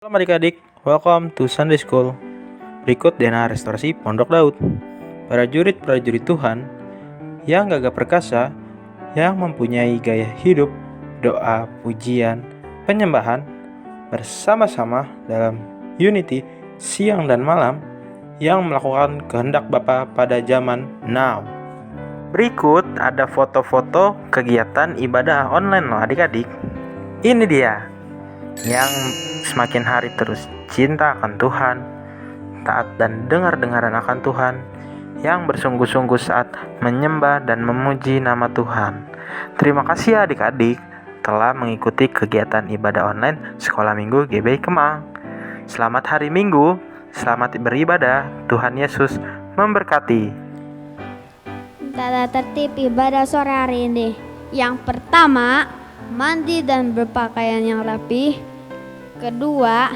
Halo adik-adik, welcome to Sunday School. Berikut DNA Restorasi Pondok Daud. Para prajurit Tuhan yang gagah perkasa, yang mempunyai gaya hidup, doa, pujian, penyembahan, bersama-sama dalam unity siang dan malam, yang melakukan kehendak Bapa pada zaman now. Berikut ada foto-foto kegiatan ibadah online loh adik-adik. Ini dia yang semakin hari terus cinta akan Tuhan, taat dan dengar-dengaran akan Tuhan, yang bersungguh-sungguh saat menyembah dan memuji nama Tuhan. Terima kasih adik-adik telah mengikuti kegiatan ibadah online Sekolah Minggu GBI Kemang. Selamat hari Minggu, selamat beribadah, Tuhan Yesus memberkati. Tata tertib ibadah sore hari ini. Yang pertama, mandi dan berpakaian yang rapi. Kedua,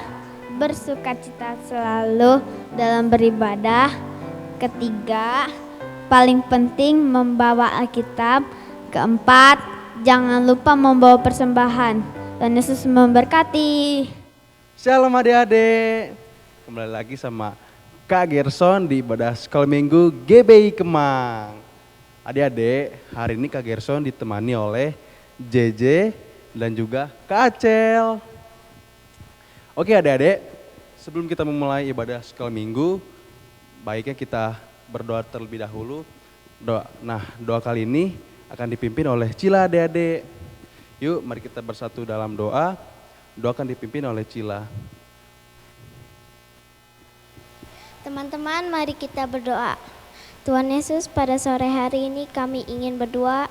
bersukacita selalu dalam beribadah. Ketiga, paling penting membawa Alkitab. Keempat, jangan lupa membawa persembahan. Dan Yesus memberkati. Shalom adik-adik. Kembali lagi sama Kak Gerson di ibadah Sekolah Minggu GBI Kemang. Adik-adik, hari ini Kak Gerson ditemani oleh JJ dan juga Kak Acel. Oke adik-adik, sebelum kita memulai ibadah Sekolah Minggu, baiknya kita berdoa terlebih dahulu. Doa kali ini akan dipimpin oleh Cila adik-adik. Yuk mari kita bersatu dalam doa. Doa akan dipimpin oleh Cila. Teman-teman, mari kita berdoa. Tuhan Yesus, pada sore hari ini kami ingin berdoa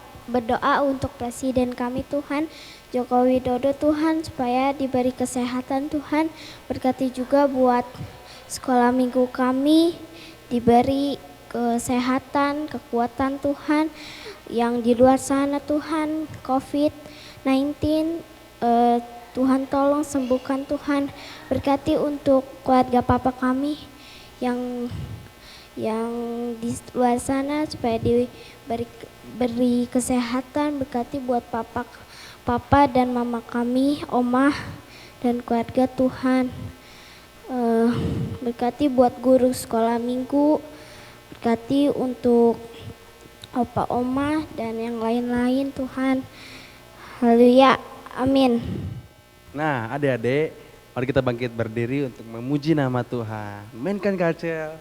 untuk Presiden kami Tuhan, Joko Widodo Tuhan, supaya diberi kesehatan Tuhan. Berkati juga buat sekolah minggu kami, diberi kesehatan, kekuatan Tuhan. Yang di luar sana Tuhan, COVID-19, Tuhan tolong sembuhkan Tuhan. Berkati untuk keluarga papa kami yang di luar sana, supaya diberi kesehatan. Berkati buat papa dan mama kami, omah dan keluarga Tuhan. Berkati buat guru sekolah minggu, berkati untuk opa oma dan yang lain-lain Tuhan. Haleluya, amin. Nah adik-adik, mari kita bangkit berdiri untuk memuji nama Tuhan. Mainkan Kak Acel.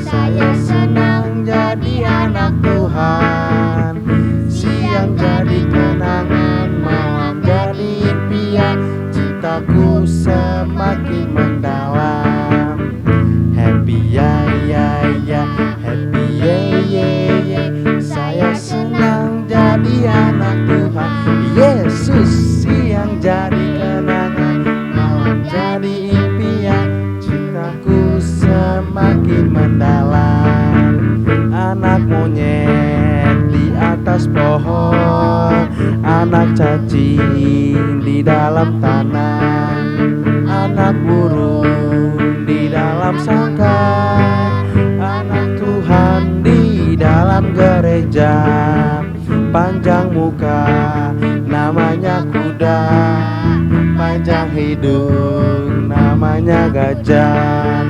Saya senang jadi anak Tuhan. Siang jadi kenangan, malam jadi impian. Cintaku semakin mendalam. Happy happy Saya senang jadi anak Tuhan. Yesus siang jadi kenangan, malam jadi impian. Cintaku semakin mendalam. Anak monyet di atas pohon, anak cacing di dalam tanah, anak burung di dalam sangkar, anak Tuhan di dalam gereja. Panjang muka namanya kuda, panjang hidung namanya gajah,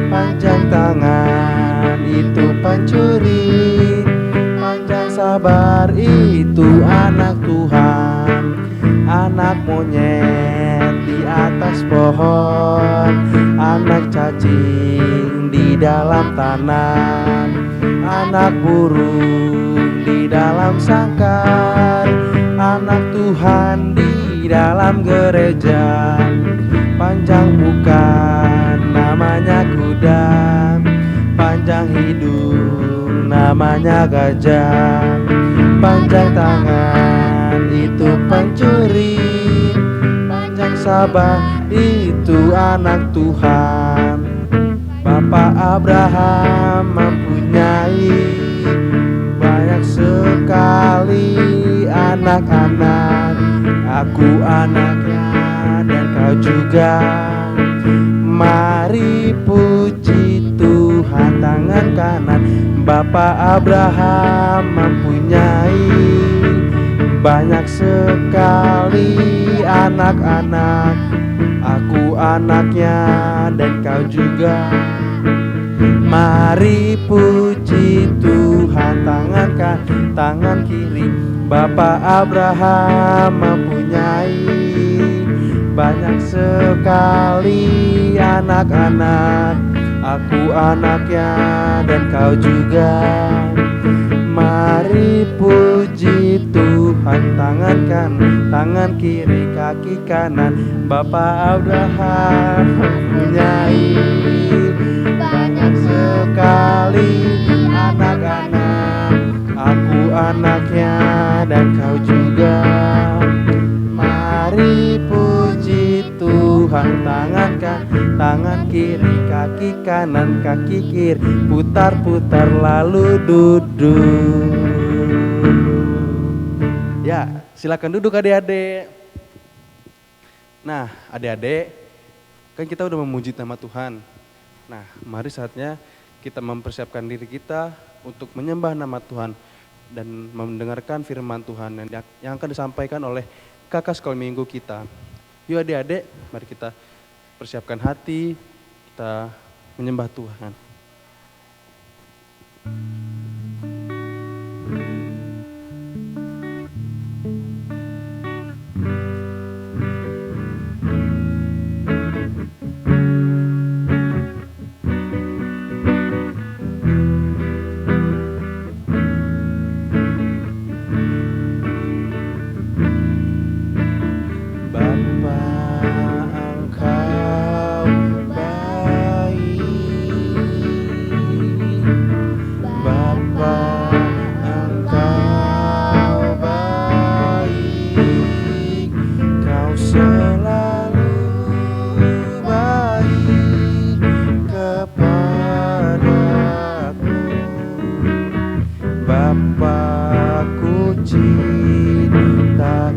panjang tangan itu pencuri, panjang sabar itu anak Tuhan. Anak monyet di atas pohon, anak cacing di dalam tanah, anak burung di dalam sangkar, anak Tuhan di dalam gereja. Panjang muka namanya kuda, panjang hidung namanya gajah, panjang tangan itu pencuri, panjang sabar itu anak Tuhan. Bapak Abraham mempunyai banyak sekali anak-anak. Aku anaknya dan kau juga. Mari puji Tuhan, tangan kanan. Bapa Abraham mempunyai banyak sekali anak-anak. Aku anaknya dan kau juga. Mari puji Tuhan, tangan kiri. Bapa Abraham mempunyai banyak sekali anak-anak. Aku anaknya dan kau juga. Mari puji Tuhan, tangan kiri, kaki kanan. Bapa Abraham mempunyai banyak sekali anak-anak. Aku anaknya dan kau juga. Mari puji Tuhan, tangan kiri, kaki kanan, kaki kiri, putar-putar lalu duduk. Ya, silakan duduk adik-adik. Nah, adik-adik, kan kita udah memuji nama Tuhan. Nah, mari saatnya kita mempersiapkan diri kita untuk menyembah nama Tuhan dan mendengarkan firman Tuhan yang akan disampaikan oleh kakak sekolah minggu kita. Yuk adik-adik, mari kita persiapkan hati, kita menyembah Tuhan. Bapa ku cinta.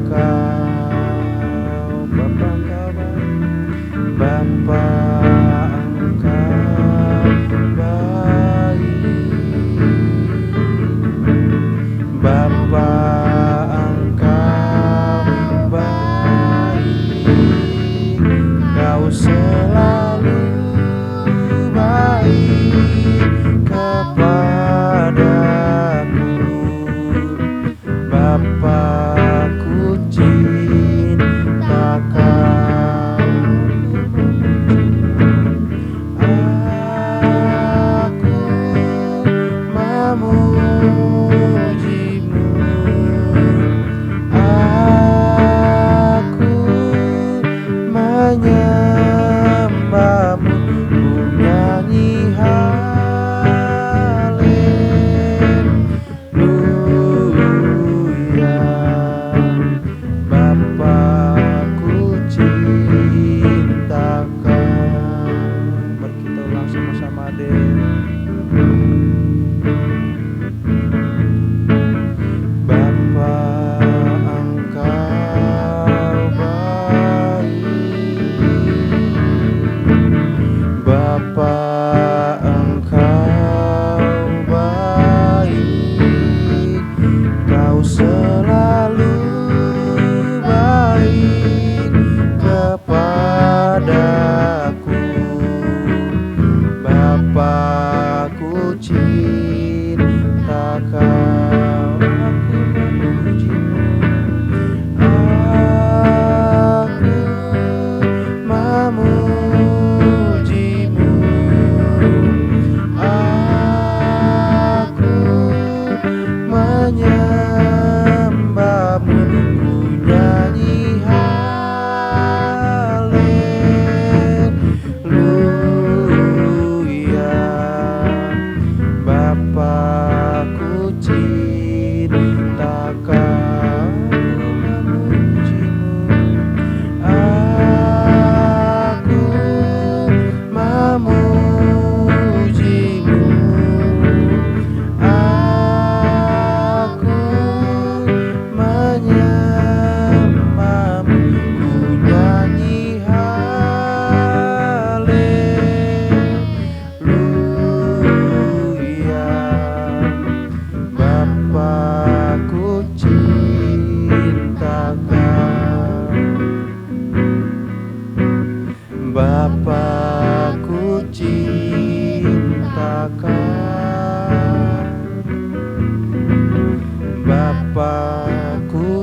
tanpa ku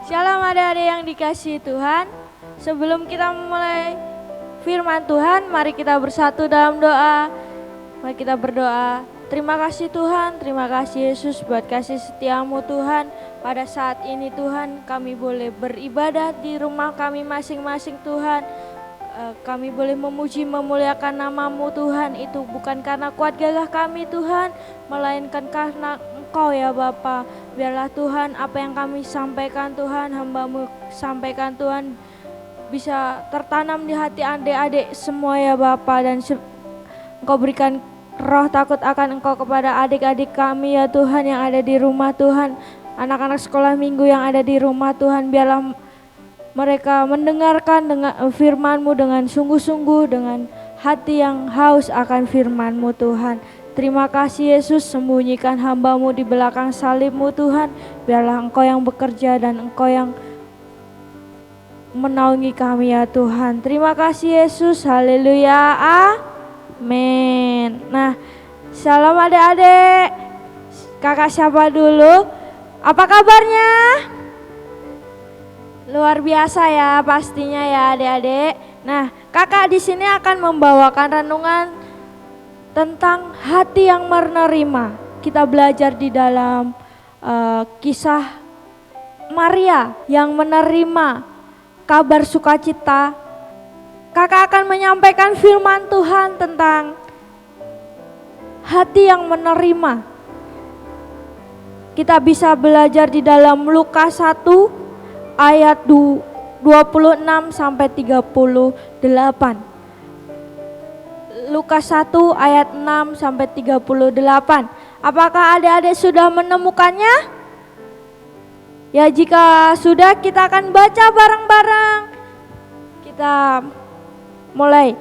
Shalom adik-adik yang dikasihi Tuhan. Sebelum kita memulai firman Tuhan, mari kita bersatu dalam doa. Mari kita berdoa. Terima kasih Tuhan, terima kasih Yesus buat kasih setiamu Tuhan. Pada saat ini Tuhan, kami boleh beribadah di rumah kami masing-masing Tuhan. Kami boleh memuji memuliakan namamu Tuhan. Itu bukan karena kuat gagah kami Tuhan, melainkan karena Engkau ya Bapa. Biarlah Tuhan apa yang kami sampaikan Tuhan, hamba-Mu sampaikan Tuhan, bisa tertanam di hati adik-adik semua ya Bapa. Dan Engkau berikan roh takut akan Engkau kepada adik-adik kami ya Tuhan yang ada di rumah Tuhan. Anak-anak sekolah minggu yang ada di rumah Tuhan, biarlah mereka mendengarkan dengan firman-Mu dengan sungguh-sungguh, dengan hati yang haus akan firman-Mu Tuhan. Terima kasih Yesus, sembunyikan hamba-Mu di belakang salib-Mu Tuhan. Biarlah Engkau yang bekerja dan Engkau yang menaungi kami ya Tuhan. Terima kasih Yesus, haleluya, amin. Nah, shalom adik-adik. Kakak siapa dulu? Apa kabarnya? Luar biasa ya pastinya ya adik-adik. Nah, kakak di sini akan membawakan renungan tentang hati yang menerima. Kita belajar di dalam kisah Maria yang menerima kabar sukacita. Kakak akan menyampaikan firman Tuhan tentang hati yang menerima. Kita bisa belajar di dalam Lukas 1 ayat 26 sampai 38. Lukas 1 ayat 6 sampai 38. Apakah adik-adik sudah menemukannya? Ya, jika sudah kita akan baca bareng-bareng. Kita mulai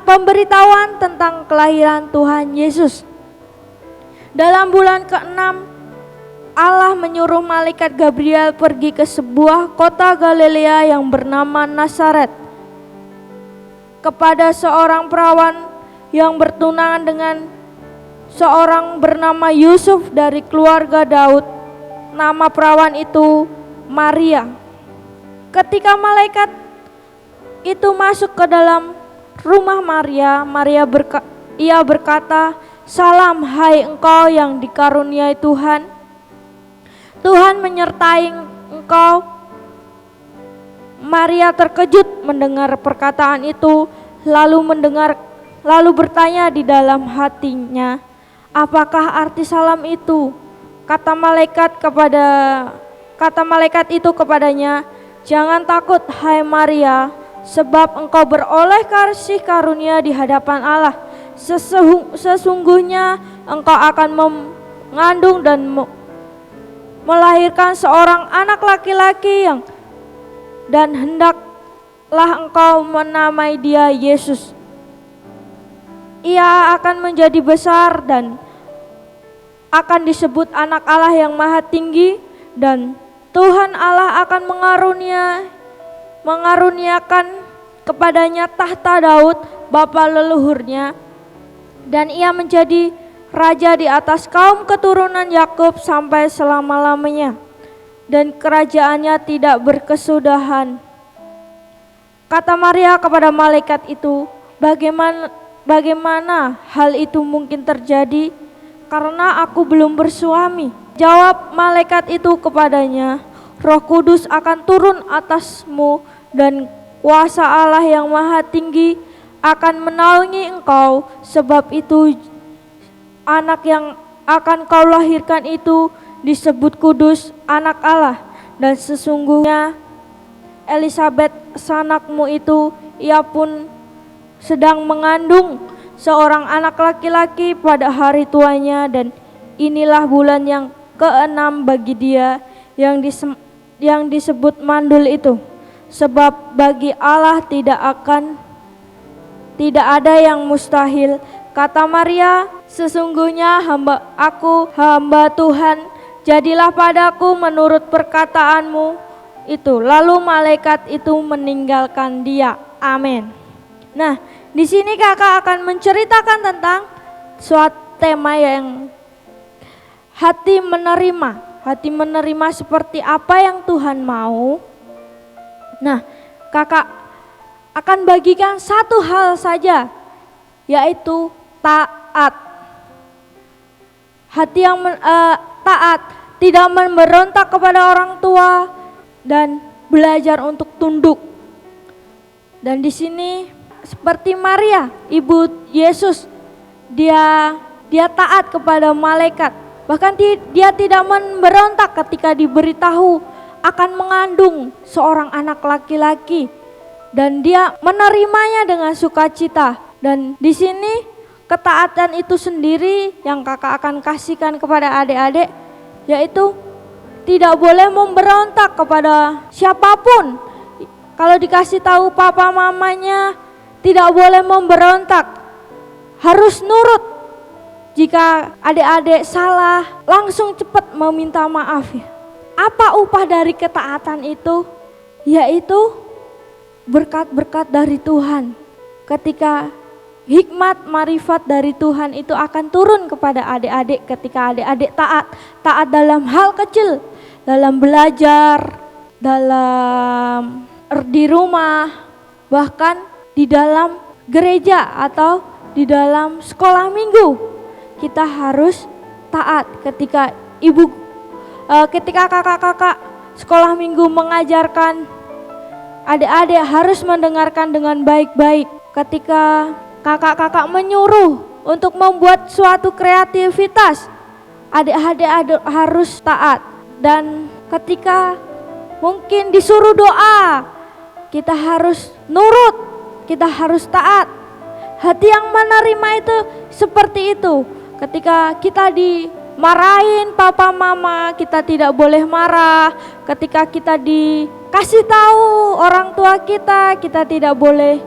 pemberitahuan tentang kelahiran Tuhan Yesus. Dalam bulan ke-6 Allah menyuruh malaikat Gabriel pergi ke sebuah kota Galilea yang bernama Nazaret, kepada seorang perawan yang bertunangan dengan seorang bernama Yusuf dari keluarga Daud. Nama perawan itu Maria. Ketika malaikat itu masuk ke dalam rumah Maria, ia berkata, "Salam hai engkau yang dikaruniai Tuhan. Tuhan menyertai engkau." Maria terkejut mendengar perkataan itu, lalu bertanya di dalam hatinya, "Apakah arti salam itu?" Kata malaikat itu kepadanya, "Jangan takut hai Maria, sebab engkau beroleh kasih karunia di hadapan Allah. Sesungguhnya engkau akan mengandung dan melahirkan seorang anak laki-laki dan hendaklah engkau menamai dia Yesus. Ia akan menjadi besar dan akan disebut anak Allah yang maha tinggi, dan Tuhan Allah akan mengaruniakan kepadanya tahta Daud bapa leluhurnya, dan ia menjadi raja di atas kaum keturunan Yakub sampai selama-lamanya, dan kerajaannya tidak berkesudahan." Kata Maria kepada malaikat itu, Bagaimana hal itu mungkin terjadi? Karena aku belum bersuami." Jawab malaikat itu kepadanya, "Roh Kudus akan turun atasmu dan kuasa Allah yang maha tinggi akan menaungi engkau. Sebab itu anak yang akan kau lahirkan itu disebut kudus, anak Allah. Dan sesungguhnya Elisabet sanakmu itu, ia pun sedang mengandung seorang anak laki-laki pada hari tuanya, dan inilah bulan yang ke-6 bagi dia yang disebut mandul itu. Sebab bagi Allah tidak ada yang mustahil." Kata Maria, "Sesungguhnya hamba Tuhan, jadilah padaku menurut perkataanmu." itu. Lalu malaikat itu meninggalkan dia. Amin. Nah, di sini kakak akan menceritakan tentang suatu tema yang hati menerima. Hati menerima seperti apa yang Tuhan mau. Nah, kakak akan bagikan satu hal saja, yaitu taat. Hati yang taat, tidak memberontak kepada orang tua dan belajar untuk tunduk. Dan di sini seperti Maria, ibu Yesus, dia taat kepada malaikat. Bahkan dia tidak memberontak ketika diberitahu akan mengandung seorang anak laki-laki, dan dia menerimanya dengan sukacita. Dan di sini ketaatan itu sendiri yang kakak akan kasihkan kepada adik-adik, yaitu tidak boleh memberontak kepada siapapun. Kalau dikasih tahu papa mamanya, tidak boleh memberontak, harus nurut. Jika adik-adik salah, langsung cepat meminta maaf ya. Apa upah dari ketaatan itu? Yaitu berkat-berkat dari Tuhan. Ketika hikmat marifat dari Tuhan itu akan turun kepada adik-adik ketika adik-adik taat dalam hal kecil, dalam belajar, dalam di rumah, bahkan di dalam gereja atau di dalam sekolah minggu. Kita harus taat ketika kakak-kakak sekolah minggu mengajarkan adik-adik harus mendengarkan dengan baik-baik. Ketika kakak-kakak menyuruh untuk membuat suatu kreativitas, adik-adik harus taat. Dan ketika mungkin disuruh doa, kita harus nurut, kita harus taat. Hati yang menerima itu seperti itu. Ketika kita dimarahin papa mama, kita tidak boleh marah. Ketika kita dikasih tahu orang tua kita tidak boleh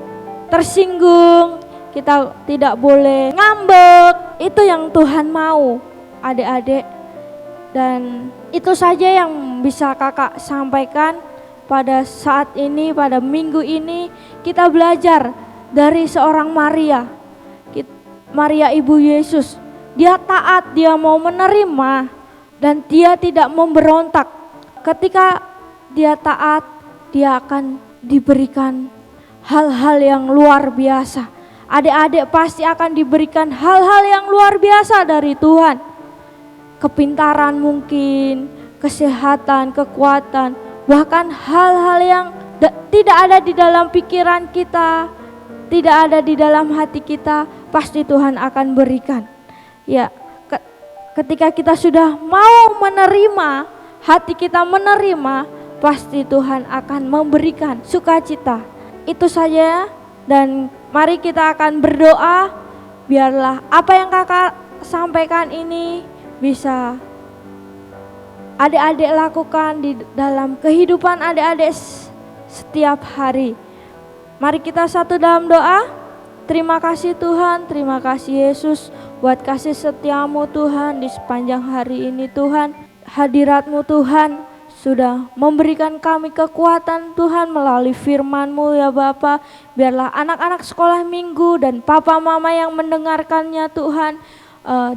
tersinggung, kita tidak boleh ngambek. Itu yang Tuhan mau, adik-adik. Dan itu saja yang bisa kakak sampaikan pada saat ini, pada minggu ini. Kita belajar dari seorang Maria, Maria ibu Yesus. Dia taat, dia mau menerima, dan dia tidak memberontak. Ketika dia taat, dia akan diberikan hal-hal yang luar biasa. Adik-adik pasti akan diberikan hal-hal yang luar biasa dari Tuhan. Kepintaran mungkin, kesehatan, kekuatan, bahkan hal-hal yang tidak ada di dalam pikiran kita, tidak ada di dalam hati kita, pasti Tuhan akan berikan. Ya, ketika kita sudah mau menerima, hati kita menerima, pasti Tuhan akan memberikan sukacita. Itu saja, dan mari kita akan berdoa, biarlah apa yang kakak sampaikan ini bisa adik-adik lakukan di dalam kehidupan adik-adik setiap hari. Mari kita satu dalam doa. Terima kasih Tuhan, terima kasih Yesus buat kasih setiamu Tuhan di sepanjang hari ini Tuhan. Hadiratmu Tuhan sudah memberikan kami kekuatan Tuhan melalui firman-Mu ya Bapa. Biarlah anak-anak sekolah minggu dan papa mama yang mendengarkannya Tuhan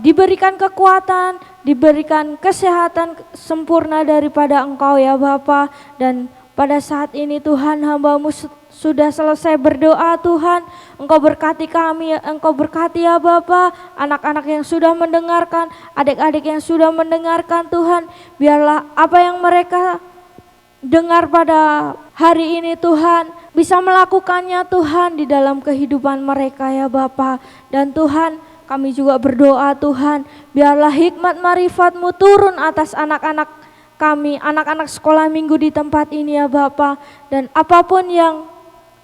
diberikan kekuatan, diberikan kesehatan sempurna daripada Engkau ya Bapa. Dan pada saat ini Tuhan, hamba-Mu sudah selesai berdoa Tuhan. Engkau berkati kami, Engkau berkati ya Bapa, anak-anak yang sudah mendengarkan, adik-adik yang sudah mendengarkan Tuhan. Biarlah apa yang mereka dengar pada hari ini Tuhan, bisa melakukannya Tuhan di dalam kehidupan mereka ya Bapa. Dan Tuhan, kami juga berdoa Tuhan, biarlah hikmat marifat-Mu turun atas anak-anak kami, anak-anak sekolah minggu di tempat ini ya Bapa. Dan apapun yang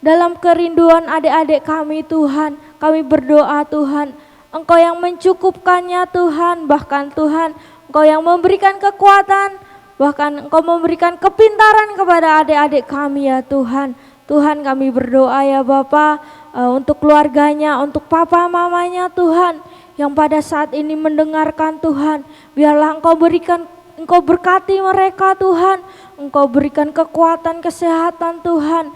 dalam kerinduan adik-adik kami Tuhan, kami berdoa Tuhan, Engkau yang mencukupkannya Tuhan. Bahkan Tuhan, Engkau yang memberikan kekuatan, bahkan Engkau memberikan kepintaran kepada adik-adik kami ya Tuhan. Tuhan, kami berdoa ya Bapa, untuk keluarganya, untuk papa mamanya Tuhan, yang pada saat ini mendengarkan Tuhan. Biarlah Engkau berikan Engkau berkati mereka Tuhan, Engkau berikan kekuatan, kesehatan Tuhan,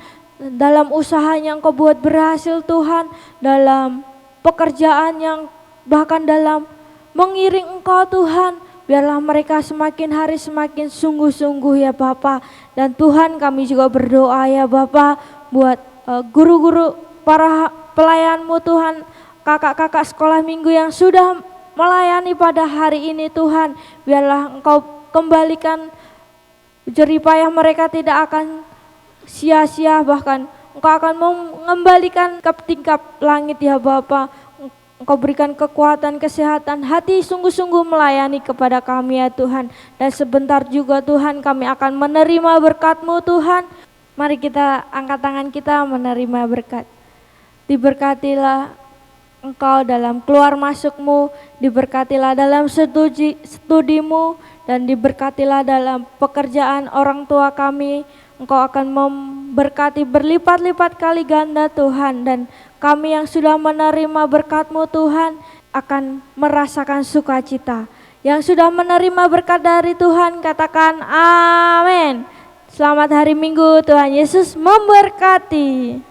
dalam usahanya Engkau buat berhasil Tuhan, dalam pekerjaan yang bahkan dalam mengiring Engkau Tuhan, biarlah mereka semakin hari semakin sungguh-sungguh ya Bapa. Dan Tuhan kami juga berdoa ya Bapa buat guru-guru, para pelayan-Mu Tuhan, kakak-kakak sekolah minggu yang sudah melayani pada hari ini Tuhan. Biarlah Engkau kembalikan jeripayah mereka tidak akan sia-sia, bahkan Engkau akan mengembalikan ke tingkap langit ya Bapa. Engkau berikan kekuatan, kesehatan, hati sungguh-sungguh melayani kepada kami ya Tuhan. Dan sebentar juga Tuhan kami akan menerima berkat-Mu Tuhan. Mari kita angkat tangan kita menerima berkat. Diberkatilah Engkau dalam keluar masuk-Mu, diberkatilah dalam studimu, dan diberkatilah dalam pekerjaan orang tua kami. Engkau akan memberkati berlipat-lipat kali ganda Tuhan, dan kami yang sudah menerima berkat-Mu Tuhan akan merasakan sukacita. Yang sudah menerima berkat dari Tuhan katakan amin. Selamat hari Minggu, Tuhan Yesus memberkati.